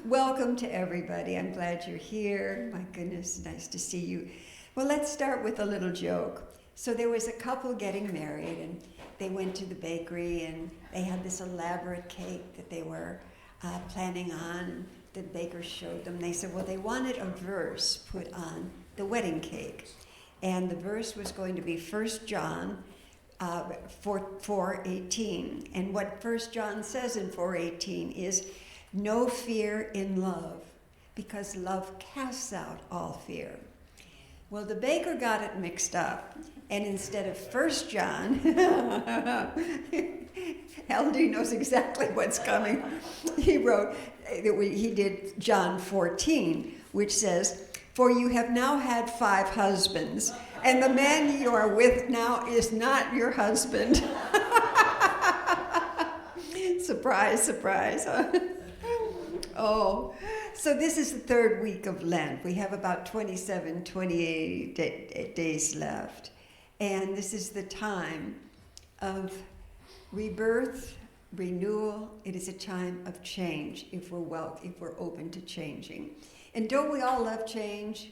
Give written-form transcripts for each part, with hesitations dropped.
Welcome to everybody. I'm glad you're here. My goodness, nice to see you. Well, let's start with a little joke. So there was a couple getting married, and they went to the bakery, and they had this elaborate cake that they were planning on. And the baker showed them. They said, well, they wanted a verse put on the wedding cake. And the verse was going to be 1 John 4:18. And what 1 John says in 4:18 is, no fear in love, because love casts out all fear. Well, the baker got it mixed up, and instead of 1 John, LD knows exactly what's coming. He did John 14, which says, for you have now had 5 husbands, and the man you are with now is not your husband. Surprise, surprise. Oh, so this is the 3rd week of Lent. We have about 28 days left. And this is the time of rebirth, renewal. It is a time of change if we're open to changing. And don't we all love change?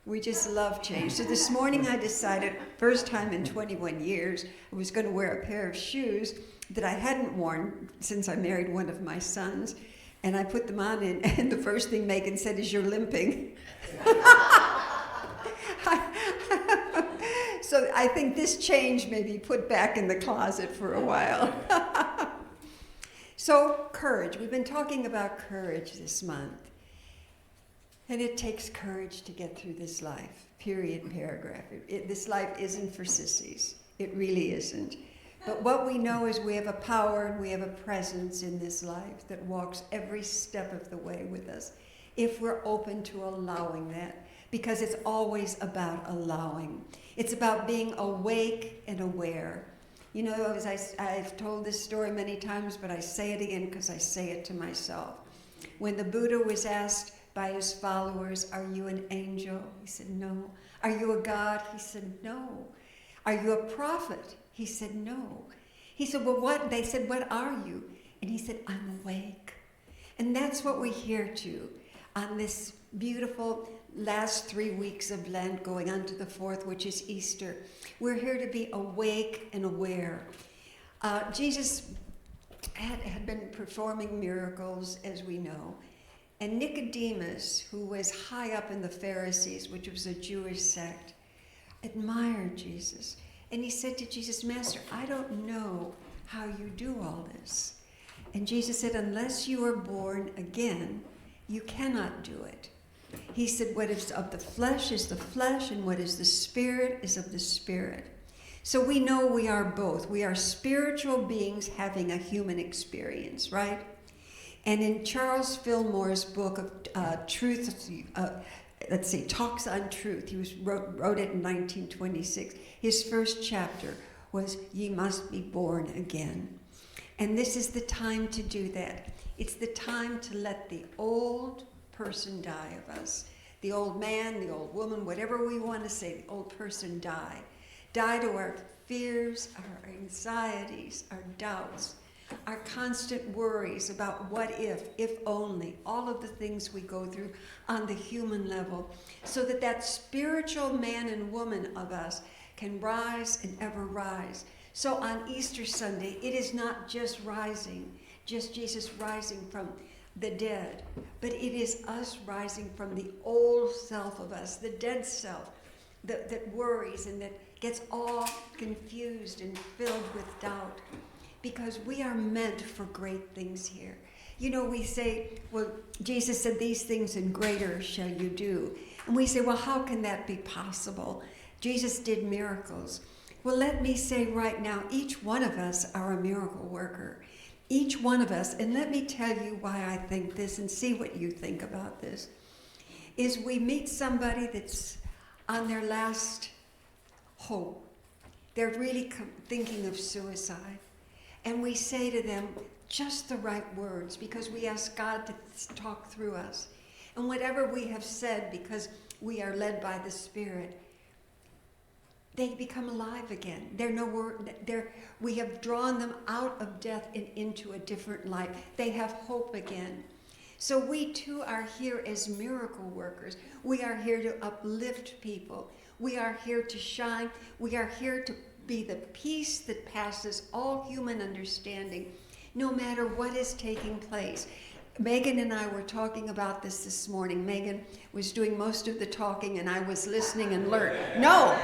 We just love change. So this morning I decided, first time in 21 years, I was going to wear a pair of shoes that I hadn't worn since I married one of my sons. And I put them on, and the first thing Megan said is, you're limping. So I think this change may be put back in the closet for a while. So courage. We've been talking about courage this month. And it takes courage to get through this life, period, paragraph. This life isn't for sissies. It really isn't. But what we know is we have a power and we have a presence in this life that walks every step of the way with us, if we're open to allowing that, because it's always about allowing. It's about being awake and aware. You know, as I've told this story many times, but I say it again because I say it to myself. When the Buddha was asked by his followers, are you an angel? He said, no. Are you a god? He said, no. Are you a prophet? He said, no. He said, well, what? They said, what are you? And he said, I'm awake. And that's what we're here to on this beautiful last 3 weeks of Lent, going on to the 4th, which is Easter. We're here to be awake and aware. Jesus had been performing miracles, as we know. And Nicodemus, who was high up in the Pharisees, which was a Jewish sect, admired Jesus. And he said to Jesus, Master, I don't know how you do all this. And Jesus said, unless you are born again, you cannot do it. He said, what is of the flesh is the flesh, and what is the spirit is of the spirit. So we know we are both. We are spiritual beings having a human experience, right? And in Charles Fillmore's book of Truth, Talks on Truth, he wrote it in 1926. His first chapter was, Ye Must Be Born Again. And this is the time to do that. It's the time to let the old person die of us. The old man, the old woman, whatever we want to say, the old person die. Die to our fears, our anxieties, our doubts, our constant worries about what if only, all of the things we go through on the human level, so that that spiritual man and woman of us can rise and ever rise. So on Easter Sunday, it is not just Jesus rising from the dead, but it is us rising from the old self of us, the dead self that worries and that gets all confused and filled with doubt. Because we are meant for great things here. You know, we say, well, Jesus said these things and greater shall you do. And we say, well, how can that be possible? Jesus did miracles. Well, let me say right now, each one of us are a miracle worker. Each one of us, and let me tell you why I think this and see what you think about this, is we meet somebody that's on their last hope. They're really thinking of suicide. And we say to them just the right words because we ask God to talk through us. And whatever we have said, because we are led by the Spirit, they become alive again. We have drawn them out of death and into a different life. They have hope again. So we too are here as miracle workers. We are here to uplift people. We are here to shine. We are here to be the peace that passes all human understanding, no matter what is taking place. Megan and I were talking about this morning. Megan was doing most of the talking, and I was listening and learning. No,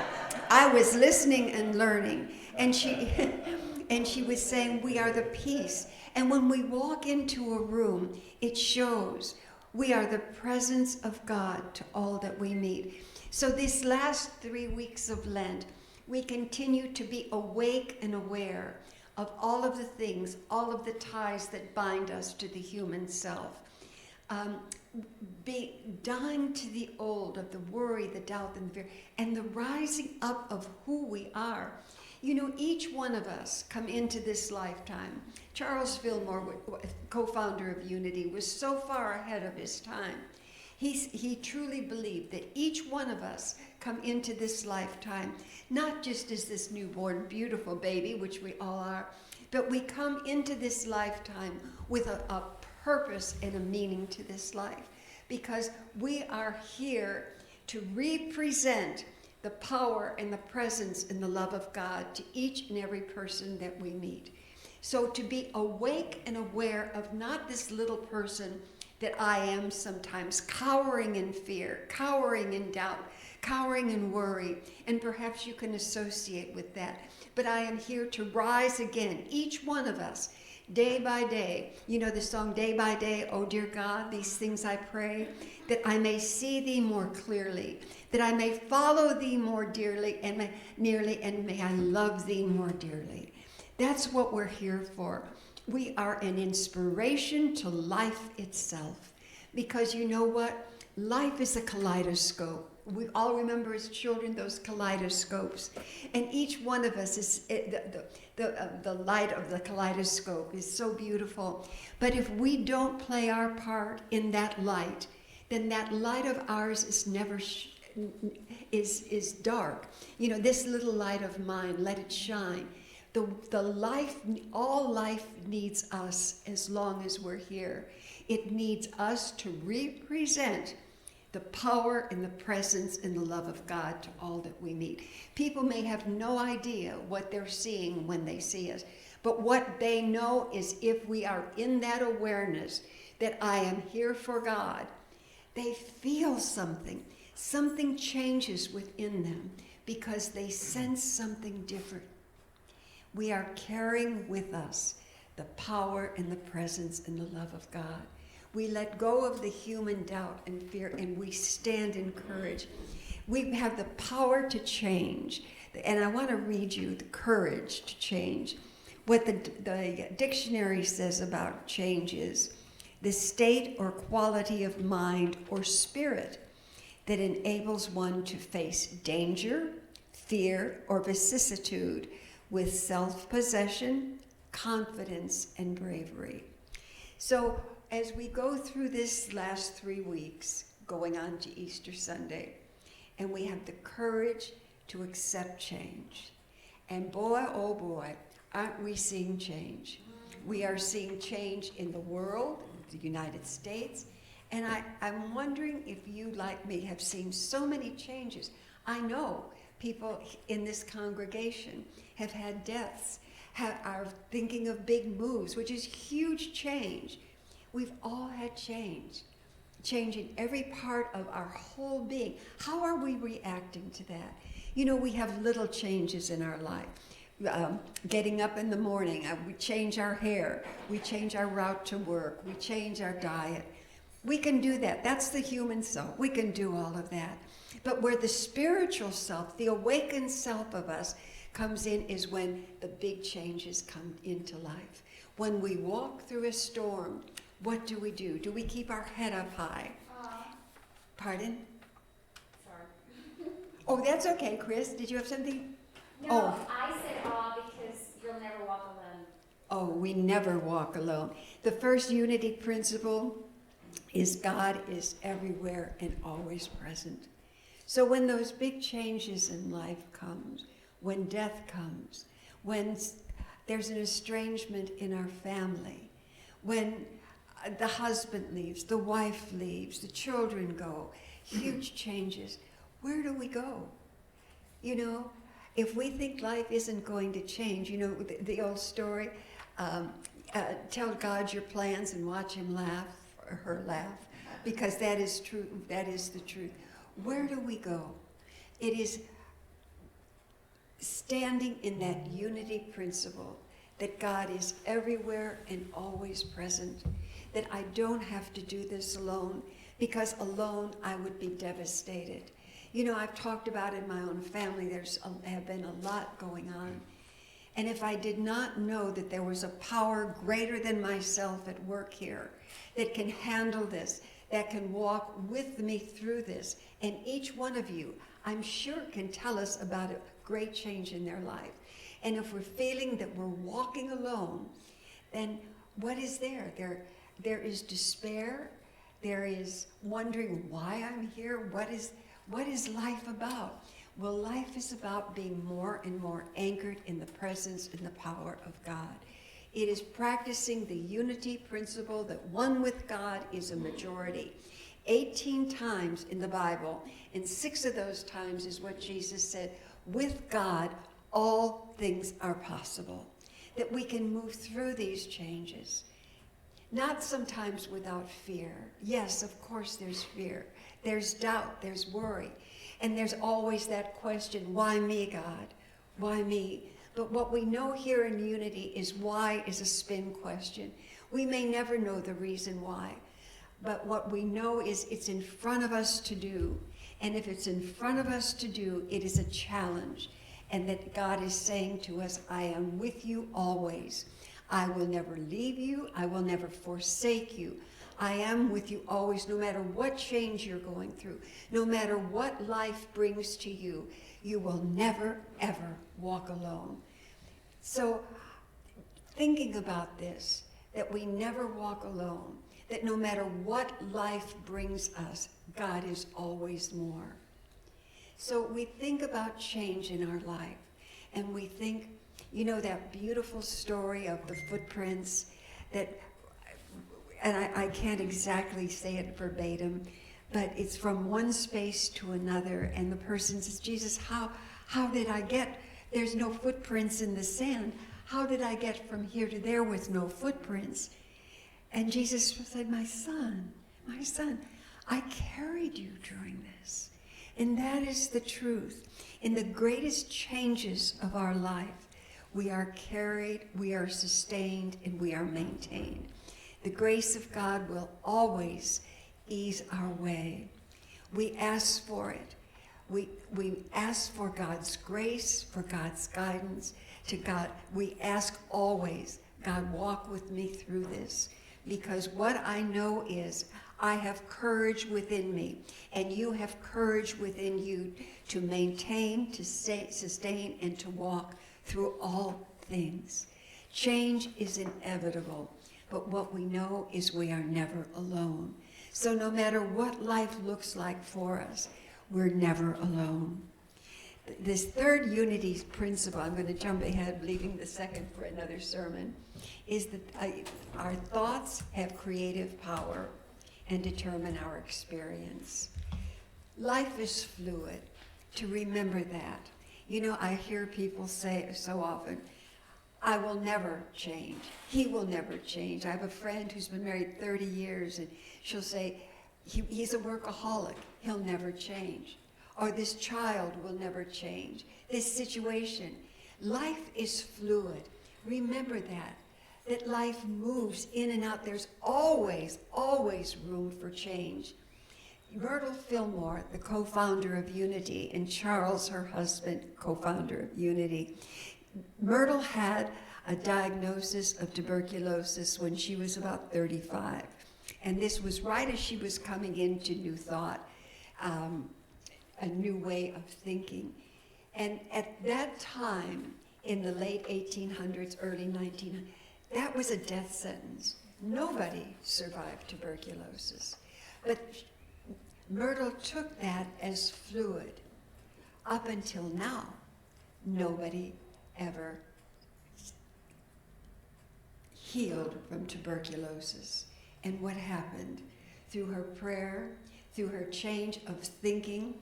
I was listening and learning. And she was saying, we are the peace. And when we walk into a room, it shows we are the presence of God to all that we meet. So these last 3 weeks of Lent, we continue to be awake and aware of all of the things, all of the ties that bind us to the human self. Be dying to the old, of the worry, the doubt, and the fear, and the rising up of who we are. You know, each one of us come into this lifetime. Charles Fillmore, co-founder of Unity, was so far ahead of his time. He truly believed that each one of us come into this lifetime, not just as this newborn, beautiful baby, which we all are, but we come into this lifetime with a purpose and a meaning to this life, because we are here to represent the power and the presence and the love of God to each and every person that we meet. So to be awake and aware of not this little person that I am sometimes, cowering in fear, cowering in doubt, cowering in worry, and perhaps you can associate with that. But I am here to rise again, each one of us, day by day. You know the song, Day by Day, oh dear God, these things I pray, that I may see thee more clearly, that I may follow thee more dearly and nearly, and may I love thee more dearly. That's what we're here for. We are an inspiration to life itself, because you know what? Life is a kaleidoscope. We all remember as children those kaleidoscopes, and each one of us is the light of the kaleidoscope is so beautiful. But if we don't play our part in that light, then that light of ours is never is dark. You know, this little light of mine, let it shine. The life, all life needs us as long as we're here. It needs us to represent the power and the presence and the love of God to all that we meet. People may have no idea what they're seeing when they see us, but what they know is if we are in that awareness that I am here for God, they feel something. Something changes within them because they sense something different. We are carrying with us the power and the presence and the love of God. We let go of the human doubt and fear, and we stand in courage. We have the power to change. And I want to read you the courage to change. What the dictionary says about change is the state or quality of mind or spirit that enables one to face danger, fear, or vicissitude with self-possession, confidence, and bravery. So as we go through this last 3 weeks, going on to Easter Sunday, and we have the courage to accept change. And boy, oh boy, aren't we seeing change? We are seeing change in the world, the United States, and I'm wondering if you, like me, have seen so many changes. I know people in this congregation have had deaths, are thinking of big moves, which is huge change. We've all had change in every part of our whole being. How are we reacting to that? You know, we have little changes in our life. Getting up in the morning, we change our hair, we change our route to work, we change our diet. We can do that. That's the human self. We can do all of that. But where the spiritual self, the awakened self of us, comes in is when the big changes come into life. When we walk through a storm, what do? Do we keep our head up high? Pardon? Sorry. Oh, that's okay, Chris. Did you have something? No, I said because you'll never walk alone. Oh, we never walk alone. The first unity principle is God is everywhere and always present. So when those big changes in life comes, when death comes, when there's an estrangement in our family, when the husband leaves, the wife leaves, the children go, huge changes. Where do we go? You know, if we think life isn't going to change, you know, the old story, tell God your plans and watch him laugh, or her laugh, because that is true, that is the truth. Where do we go? It is standing in that unity principle that God is everywhere and always present, that I don't have to do this alone, because alone I would be devastated. You know, I've talked about in my own family, have been a lot going on. And if I did not know that there was a power greater than myself at work here that can handle this, that can walk with me through this, and each one of you, I'm sure, can tell us about a great change in their life. And if we're feeling that we're walking alone, then what is there? There is despair. There is wondering why I'm here. What is life about? Well, life is about being more and more anchored in the presence and the power of God. It is practicing the unity principle that one with God is a majority. 18 times in the Bible, and 6 of those times is what Jesus said, with God, all things are possible. That we can move through these changes. Not sometimes without fear. Yes, of course there's fear. There's doubt, there's worry. And there's always that question, why me, God? Why me? But what we know here in unity is why is a spin question. We may never know the reason why, but what we know is it's in front of us to do. And if it's in front of us to do, it is a challenge. And that God is saying to us, I am with you always. I will never leave you. I will never forsake you. I am with you always, no matter what change you're going through, no matter what life brings to you, you will never, ever walk alone. So thinking about this, that we never walk alone, that no matter what life brings us, God is always more. So we think about change in our life, and we think, you know, that beautiful story of the footprints that, and I can't exactly say it verbatim, but it's from one space to another, and the person says, Jesus, how did I get, there's no footprints in the sand. How did I get from here to there with no footprints? And Jesus said, my son, I carried you during this. And that is the truth. In the greatest changes of our life, we are carried, we are sustained, and we are maintained. The grace of God will always ease our way. We ask for it. We ask for God's grace, for God's guidance to God. We ask always, God, walk with me through this. Because what I know is I have courage within me, and you have courage within you to maintain, to sustain, and to walk through all things. Change is inevitable, but what we know is we are never alone. So no matter what life looks like for us, we're never alone. This third unity principle, I'm going to jump ahead, leaving the second for another sermon, is that our thoughts have creative power and determine our experience. Life is fluid, to remember that. You know, I hear people say so often, I will never change. He will never change. I have a friend who's been married 30 years, and she'll say, he's a workaholic. He'll never change. Or this child will never change. This situation. Life is fluid. Remember that life moves in and out. There's always, always room for change. Myrtle Fillmore, the co-founder of Unity, and Charles, her husband, co-founder of Unity. Myrtle had a diagnosis of tuberculosis when she was about 35. And this was right as she was coming into New Thought, a new way of thinking. And at that time, in the late 1800s, early 1900s, that was a death sentence. Nobody survived tuberculosis. But Myrtle took that as fluid. Up until now, nobody ever healed from tuberculosis. And what happened? Through her prayer, through her change of thinking,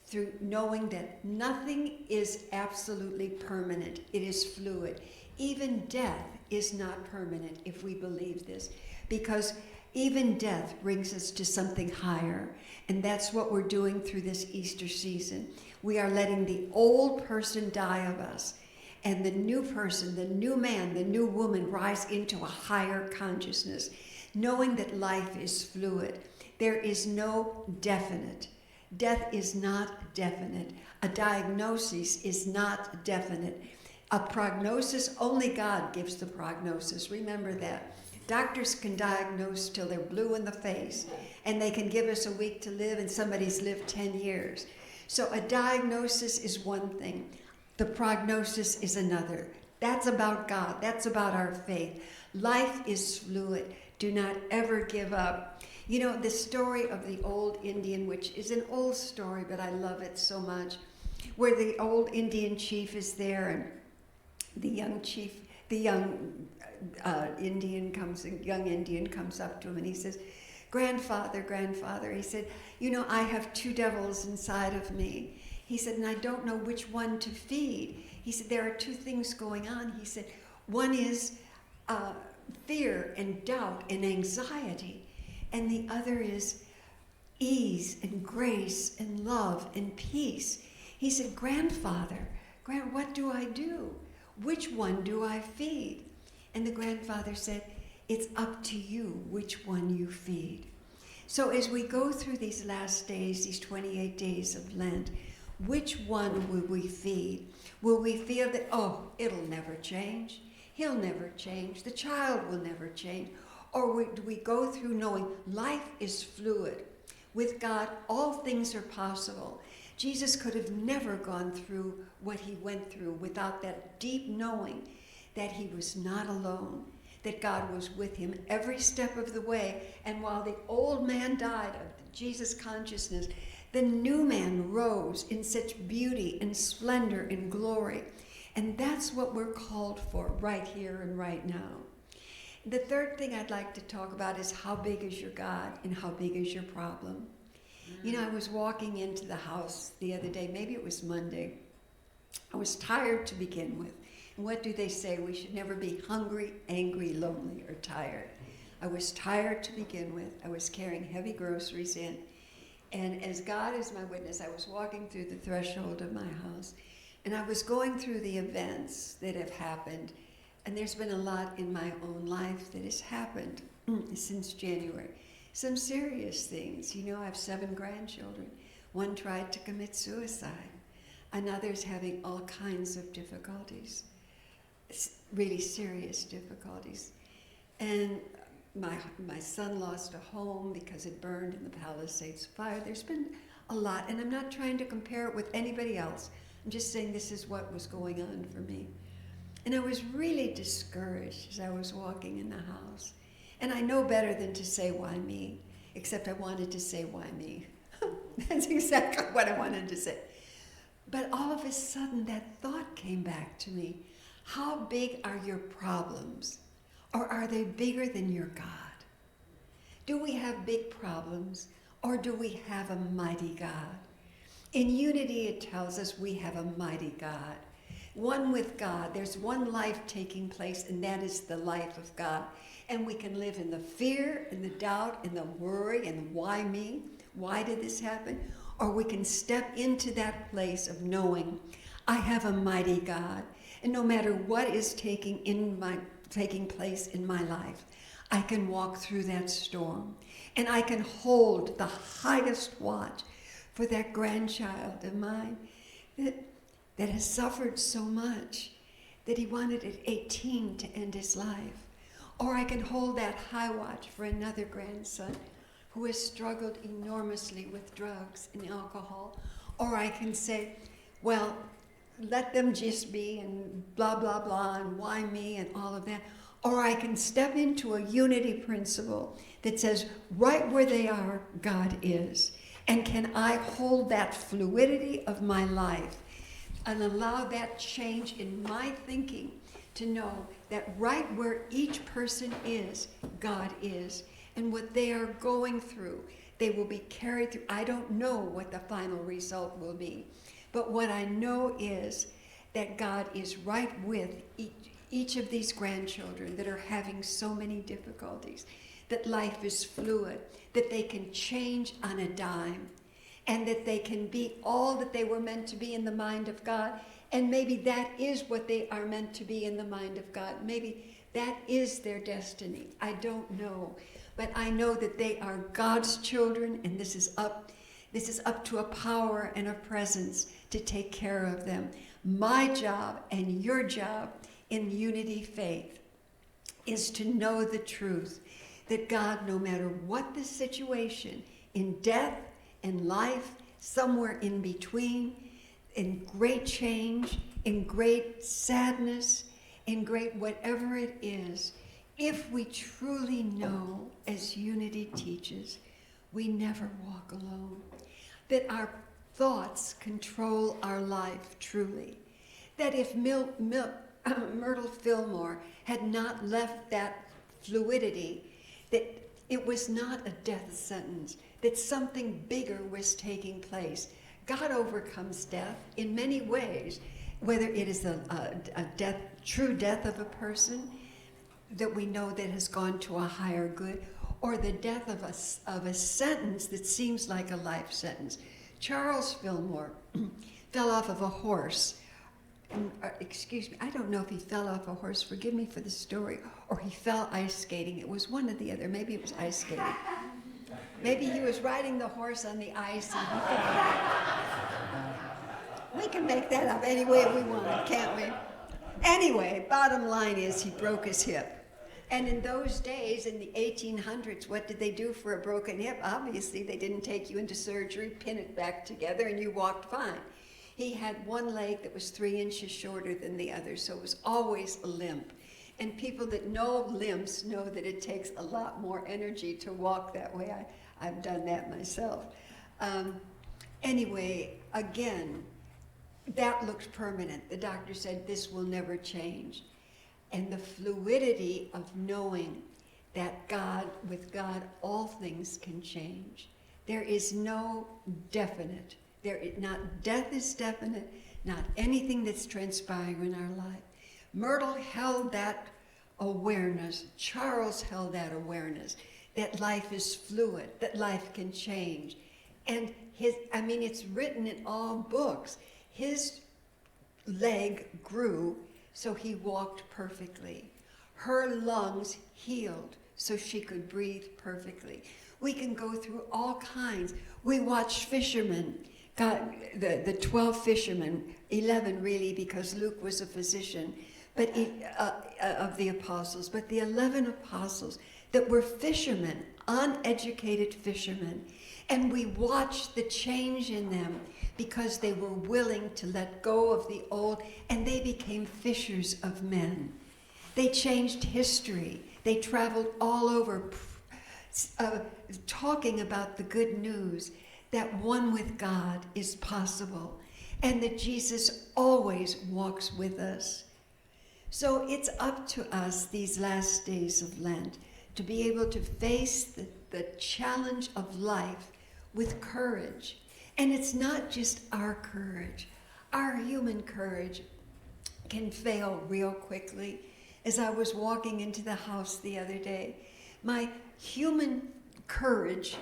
through knowing that nothing is absolutely permanent, it is fluid. Even death is not permanent if we believe this, because even death brings us to something higher. And that's what we're doing through this Easter season. We are letting the old person die of us, and the new person, the new man, the new woman rise into a higher consciousness, knowing that life is fluid. There is no definite. Death is not definite. A diagnosis is not definite. A prognosis, only God gives the prognosis. Remember that. Doctors can diagnose till they're blue in the face, and they can give us a week to live, and somebody's lived 10 years. So a diagnosis is one thing. The prognosis is another. That's about God. That's about our faith. Life is fluid. Do not ever give up. You know, the story of the old Indian, which is an old story, but I love it so much, where the old Indian chief is there, and the young Indian comes up to him, and he says, grandfather, he said, you know, I have two devils inside of me. He said, and I don't know which one to feed. He said, there are two things going on. He said, one is fear and doubt and anxiety, and the other is ease and grace and love and peace. He said, grandfather, what do I do? Which one do I feed? And the grandfather said, it's up to you which one you feed. So as we go through these last days, these 28 days of Lent, which one will we feed? Will we feel that, oh, it'll never change? He'll never change. The child will never change. Or do we go through knowing life is fluid? With God, all things are possible. Jesus could have never gone through what he went through without that deep knowing that he was not alone, that God was with him every step of the way. And while the old man died of Jesus consciousness, the new man rose in such beauty and splendor and glory. And that's what we're called for right here and right now. The third thing I'd like to talk about is how big is your God and how big is your problem? You know, I was walking into the house the other day, maybe it was Monday. I was tired to begin with. And what do they say? We should never be hungry, angry, lonely, or tired. I was tired to begin with. I was carrying heavy groceries in. And as God is my witness, I was walking through the threshold of my house. And I was going through the events that have happened. And there's been a lot in my own life that has happened since January. Some serious things. You know, I have 7 grandchildren. One tried to commit suicide. Another's having all kinds of difficulties, really serious difficulties. And my son lost a home because it burned in the Palisades fire. There's been a lot, and I'm not trying to compare it with anybody else. I'm just saying this is what was going on for me. And I was really discouraged as I was walking in the house. And I know better than to say, why me? Except I wanted to say, why me? That's exactly what I wanted to say. But all of a sudden, that thought came back to me. How big are your problems? Or are they bigger than your God? Do we have big problems? Or do we have a mighty God? In unity, it tells us we have a mighty God. One with God. There's one life taking place, and that is the life of God. And we can live in the fear and the doubt and the worry and why me? Why did this happen? Or we can step into that place of knowing I have a mighty God. And no matter what is taking place in my life, I can walk through that storm. And I can hold the highest watch for that grandchild of mine that has suffered so much that he wanted at 18 to end his life. Or I can hold that high watch for another grandson who has struggled enormously with drugs and alcohol. Or I can say, well, let them just be and blah, blah, blah, and why me and all of that. Or I can step into a unity principle that says, right where they are, God is. And can I hold that fluidity of my life and allow that change in my thinking to know that right where each person is, God is. and what they are going through. They will be carried through. I don't know what the final result will be, but what I know is that God is right with each of these grandchildren that are having so many difficulties, that life is fluid, that they can change on a dime, and that they can be all that they were meant to be in the mind of God. And maybe that is what they are meant to be in the mind of God. Maybe that is their destiny. I don't know. But I know that they are God's children, and this is up to a power and a presence to take care of them. My job and your job in Unity Faith is to know the truth, that God, no matter what the situation, in death, in life, somewhere in between, in great change, in great sadness, in great whatever it is, if we truly know, as Unity teaches, we never walk alone. That our thoughts control our life truly. That if Myrtle Fillmore had not left that fluidity, that it was not a death sentence, that something bigger was taking place. God overcomes death in many ways, whether it is a death, true death of a person that we know that has gone to a higher good, or the death of a sentence that seems like a life sentence. Charles Fillmore fell off of a horse. Excuse me, I don't know if he fell off a horse, forgive me for the story, or he fell ice skating. It was one or the other. Maybe it was ice skating. Maybe he was riding the horse on the ice. And we can make that up any way we want, can't we? Anyway, bottom line is he broke his hip. And in those days, in the 1800s, what did they do for a broken hip? Obviously, they didn't take you into surgery, pin it back together, and you walked fine. He had one leg that was 3 inches shorter than the other, so it was always a limp. And people that know limps know that it takes a lot more energy to walk that way. I've done that myself. Anyway, again, that looked permanent. The doctor said this will never change. And the fluidity of knowing that with God, all things can change. There is no definite. Not death is definite, not anything that's transpiring in our life. Myrtle held that awareness. Charles held that awareness, that life is fluid, that life can change. And it's written in all books. His leg grew, so he walked perfectly. Her lungs healed, so she could breathe perfectly. We can go through all kinds. We watched fishermen, the 12 fishermen, 11 really, because Luke was a physician, but of the apostles, but the 11 apostles that were fishermen, uneducated fishermen, and we watched the change in them because they were willing to let go of the old, and they became fishers of men. They changed history. They traveled all over talking about the good news that one with God is possible and that Jesus always walks with us. So it's up to us these last days of Lent to be able to face the challenge of life with courage. And it's not just our courage. Our human courage can fail real quickly. As I was walking into the house the other day, my human courage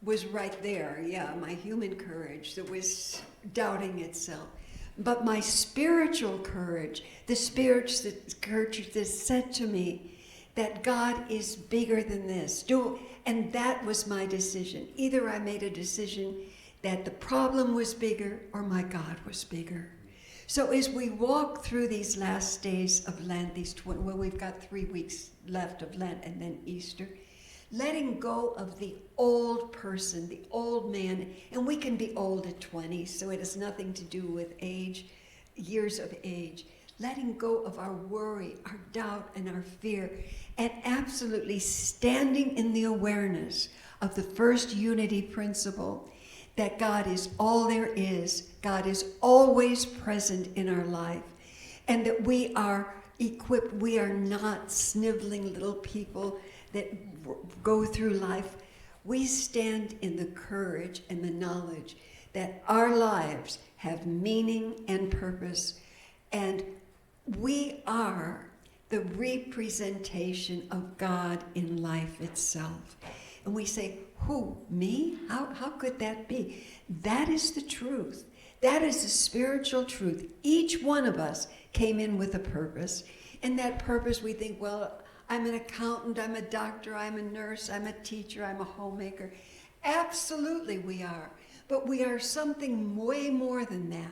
was right there. Yeah, my human courage that was doubting itself. But my spiritual courage, the spiritual courage that said to me that God is bigger than this. And that was my decision. Either I made a decision that the problem was bigger or my God was bigger. So as we walk through these last days of Lent, we've got 3 weeks left of Lent and then Easter, letting go of the old person, the old man, and we can be old at 20, so it has nothing to do with age, years of age. Letting go of our worry, our doubt, and our fear, and absolutely standing in the awareness of the first unity principle, that God is all there is, God is always present in our life, and that we are equipped, we are not sniveling little people that go through life, we stand in the courage and the knowledge that our lives have meaning and purpose, and we are the representation of God in life itself. And we say, who, me? How could that be? That is the truth. That is the spiritual truth. Each one of us came in with a purpose. And that purpose, we think, well, I'm an accountant, I'm a doctor, I'm a nurse, I'm a teacher, I'm a homemaker. Absolutely we are. But we are something way more than that,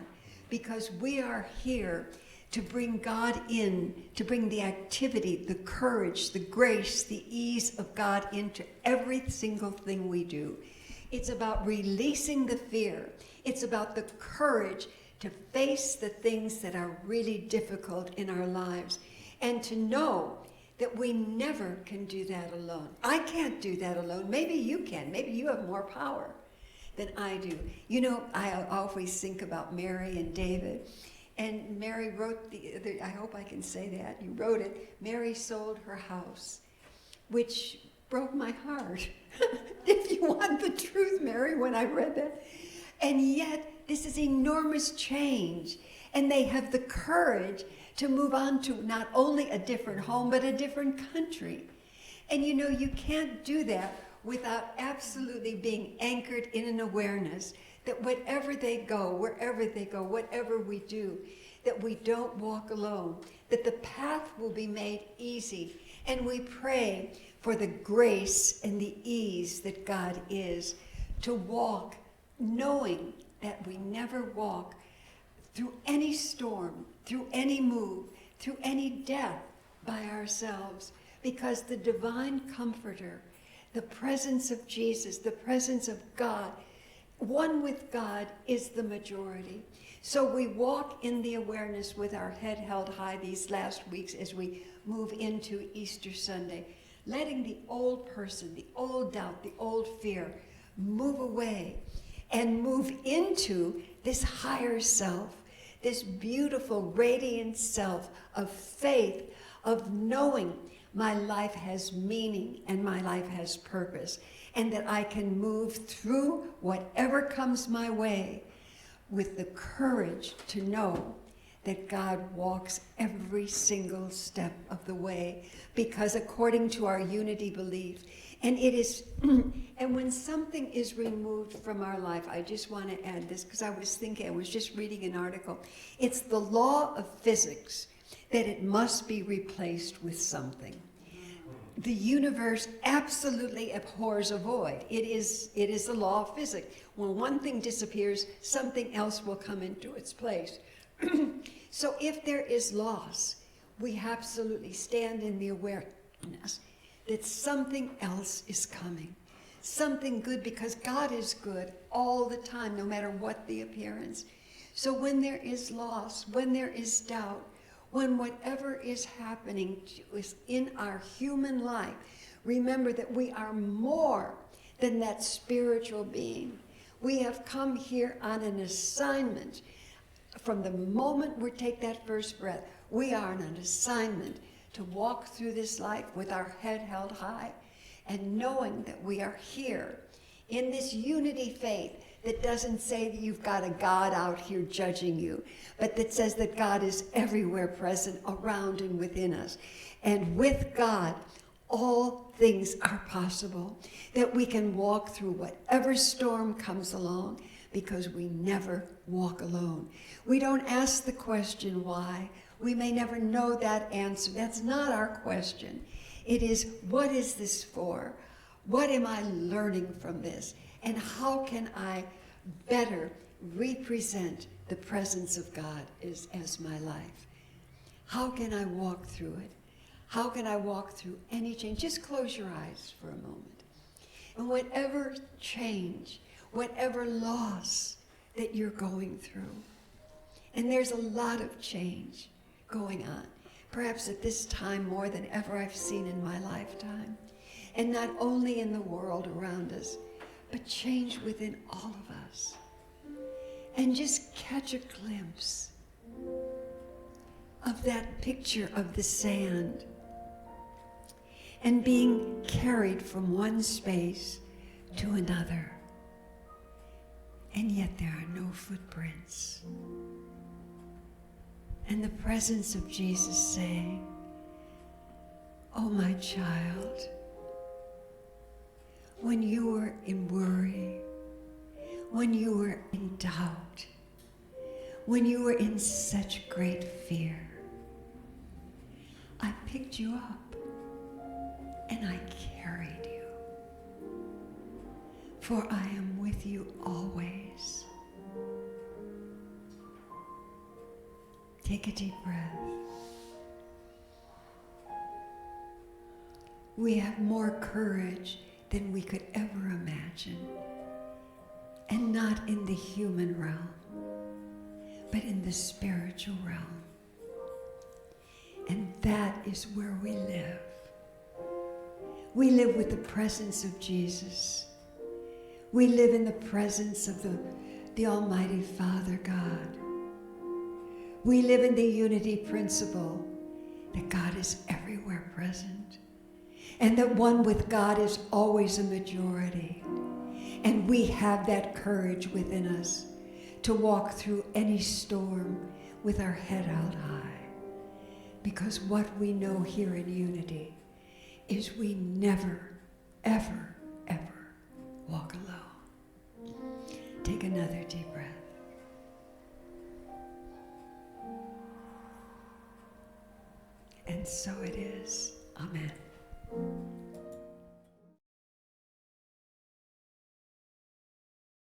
because we are here to bring God in, to bring the activity, the courage, the grace, the ease of God into every single thing we do. It's about releasing the fear. It's about the courage to face the things that are really difficult in our lives, and to know that we never can do that alone. I can't do that alone. Maybe you can. Maybe you have more power than I do. You know, I always think about Mary and David. And Mary wrote I hope I can say that. You wrote it. Mary sold her house, which broke my heart. If you want the truth, Mary, when I read that. And yet, this is enormous change. And they have the courage to move on to not only a different home, but a different country. And you know, you can't do that without absolutely being anchored in an awareness that wherever they go, whatever we do, that we don't walk alone, that the path will be made easy. And we pray for the grace and the ease that God is to walk, knowing that we never walk through any storm, through any move, through any death by ourselves, because the divine comforter, the presence of Jesus, the presence of God, one with God, is the majority. So we walk in the awareness with our head held high these last weeks as we move into Easter Sunday, letting the old person, the old doubt, the old fear move away and move into this higher self, this beautiful, radiant self of faith, of knowing my life has meaning and my life has purpose, and that I can move through whatever comes my way with the courage to know that God walks every single step of the way, because according to our unity belief, and it is, and when something is removed from our life, I just want to add this, because I was just reading an article. It's the law of physics that it must be replaced with something. The universe absolutely abhors a void. It is the law of physics. When one thing disappears, something else will come into its place. So if there is loss, we absolutely stand in the awareness that something else is coming. Something good, because God is good all the time, no matter what the appearance. So when there is loss, when there is doubt, when whatever is happening to us in our human life, remember that we are more than that spiritual being. We have come here on an assignment. From the moment we take that first breath, we are on an assignment to walk through this life with our head held high and knowing that we are here in this unity faith that doesn't say that you've got a God out here judging you, but that says that God is everywhere present, around and within us. And with God, all things are possible, that we can walk through whatever storm comes along, because we never walk alone. We don't ask the question why. We may never know that answer. That's not our question. It is, what is this for? What am I learning from this? And how can I better represent the presence of God as my life? How can I walk through it? How can I walk through any change? Just close your eyes for a moment. And whatever change, whatever loss that you're going through, and there's a lot of change going on, perhaps at this time more than ever I've seen in my lifetime, and not only in the world around us, but change within all of us. And just catch a glimpse of that picture of the sand, and being carried from one space to another. And yet there are no footprints. And the presence of Jesus saying, "Oh, my child, when you were in worry, when you were in doubt, when you were in such great fear, I picked you up and I carried you. For I am with you always." Take a deep breath. We have more courage than we could ever imagine. And not in the human realm, but in the spiritual realm. And that is where we live. We live with the presence of Jesus. We live in the presence of the Almighty Father God. We live in the unity principle that God is everywhere present, and that one with God is always a majority. And we have that courage within us to walk through any storm with our head out high. Because what we know here in unity is we never, ever, ever walk alone. Take another deep breath. And so it is. Amen.